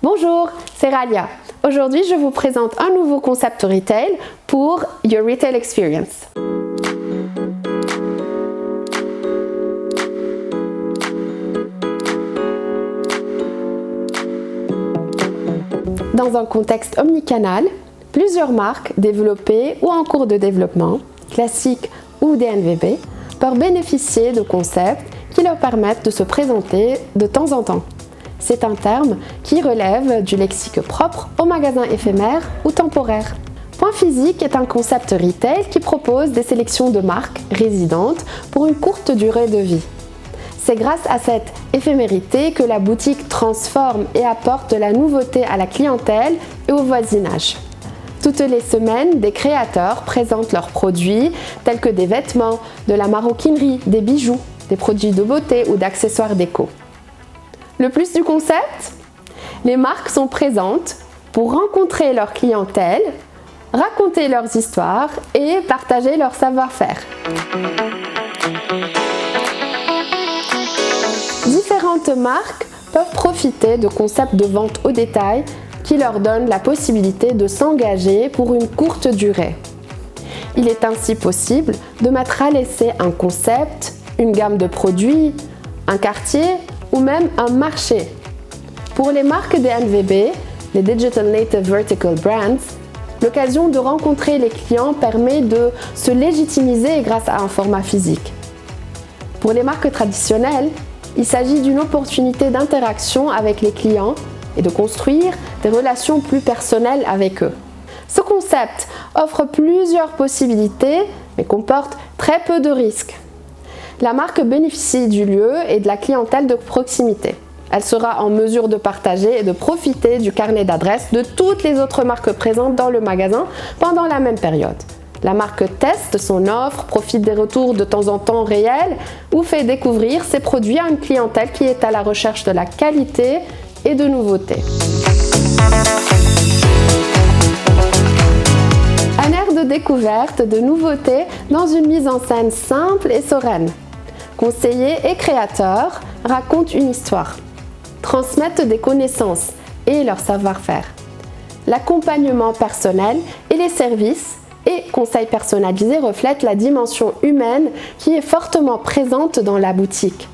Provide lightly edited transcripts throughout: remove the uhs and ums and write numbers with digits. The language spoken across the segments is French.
Bonjour, c'est Ralia. Aujourd'hui, je vous présente un nouveau concept retail pour Your Retail Experience. Dans un contexte omnicanal, plusieurs marques développées ou en cours de développement, classiques ou DNVB, peuvent bénéficier de concepts qui leur permettent de se présenter de temps en temps. C'est un terme qui relève du lexique propre aux magasins éphémères ou temporaires. Point physique est un concept retail qui propose des sélections de marques résidentes pour une courte durée de vie. C'est grâce à cette éphémérité que la boutique transforme et apporte de la nouveauté à la clientèle et au voisinage. Toutes les semaines, des créateurs présentent leurs produits tels que des vêtements, de la maroquinerie, des bijoux, des produits de beauté ou d'accessoires déco. Le plus du concept, les marques sont présentes pour rencontrer leur clientèle, raconter leurs histoires et partager leur savoir-faire. Différentes marques peuvent profiter de concepts de vente au détail qui leur donnent la possibilité de s'engager pour une courte durée. Il est ainsi possible de mettre à l'essai un concept, une gamme de produits, un quartier ou même un marché. Pour les marques DNVB, les Digital Native Vertical Brands, l'occasion de rencontrer les clients permet de se légitimiser grâce à un format physique. Pour les marques traditionnelles, il s'agit d'une opportunité d'interaction avec les clients et de construire des relations plus personnelles avec eux. Ce concept offre plusieurs possibilités, mais comporte très peu de risques. La marque bénéficie du lieu et de la clientèle de proximité. Elle sera en mesure de partager et de profiter du carnet d'adresses de toutes les autres marques présentes dans le magasin pendant la même période. La marque teste son offre, profite des retours de temps en temps réels ou fait découvrir ses produits à une clientèle qui est à la recherche de la qualité et de nouveautés. Un air de découverte, de nouveautés dans une mise en scène simple et sereine. Conseillers et créateurs racontent une histoire, transmettent des connaissances et leur savoir-faire. L'accompagnement personnel et les services et conseils personnalisés reflètent la dimension humaine qui est fortement présente dans la boutique.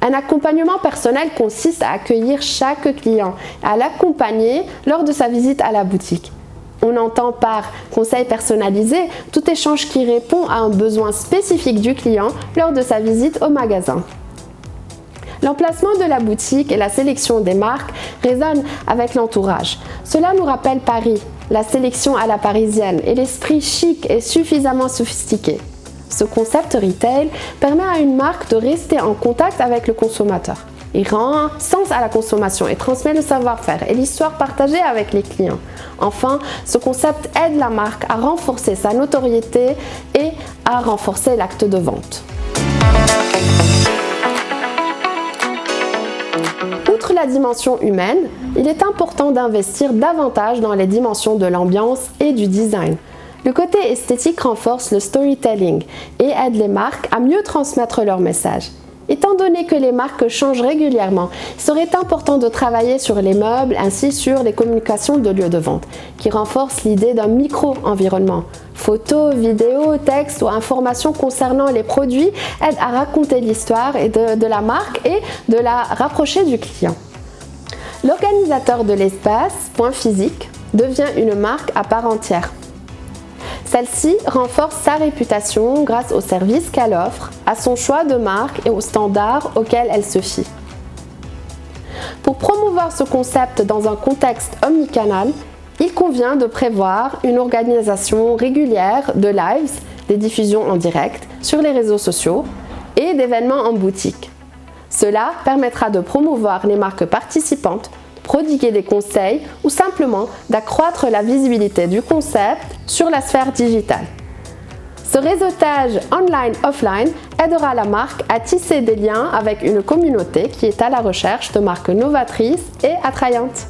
Un accompagnement personnel consiste à accueillir chaque client, à l'accompagner lors de sa visite à la boutique. On entend par conseil personnalisé tout échange qui répond à un besoin spécifique du client lors de sa visite au magasin. L'emplacement de la boutique et la sélection des marques résonnent avec l'entourage. Cela nous rappelle Paris, la sélection à la parisienne et l'esprit chic et suffisamment sophistiqué. Ce concept retail permet à une marque de rester en contact avec le consommateur. Il rend sens à la consommation et transmet le savoir-faire et l'histoire partagée avec les clients. Enfin, ce concept aide la marque à renforcer sa notoriété et à renforcer l'acte de vente. Outre la dimension humaine, il est important d'investir davantage dans les dimensions de l'ambiance et du design. Le côté esthétique renforce le storytelling et aide les marques à mieux transmettre leur message. Étant donné que les marques changent régulièrement, il serait important de travailler sur les meubles ainsi sur les communications de lieux de vente, qui renforcent l'idée d'un micro-environnement. Photos, vidéos, textes ou informations concernant les produits aident à raconter l'histoire de la marque et de la rapprocher du client. L'organisateur de l'espace, Point physique, devient une marque à part entière. Celle-ci renforce sa réputation grâce aux services qu'elle offre, à son choix de marque et aux standards auxquels elle se fie. Pour promouvoir ce concept dans un contexte omnicanal, il convient de prévoir une organisation régulière de lives, des diffusions en direct sur les réseaux sociaux et d'événements en boutique. Cela permettra de promouvoir les marques participantes, prodiguer des conseils ou simplement d'accroître la visibilité du concept sur la sphère digitale. Ce réseautage online-offline aidera la marque à tisser des liens avec une communauté qui est à la recherche de marques novatrices et attrayantes.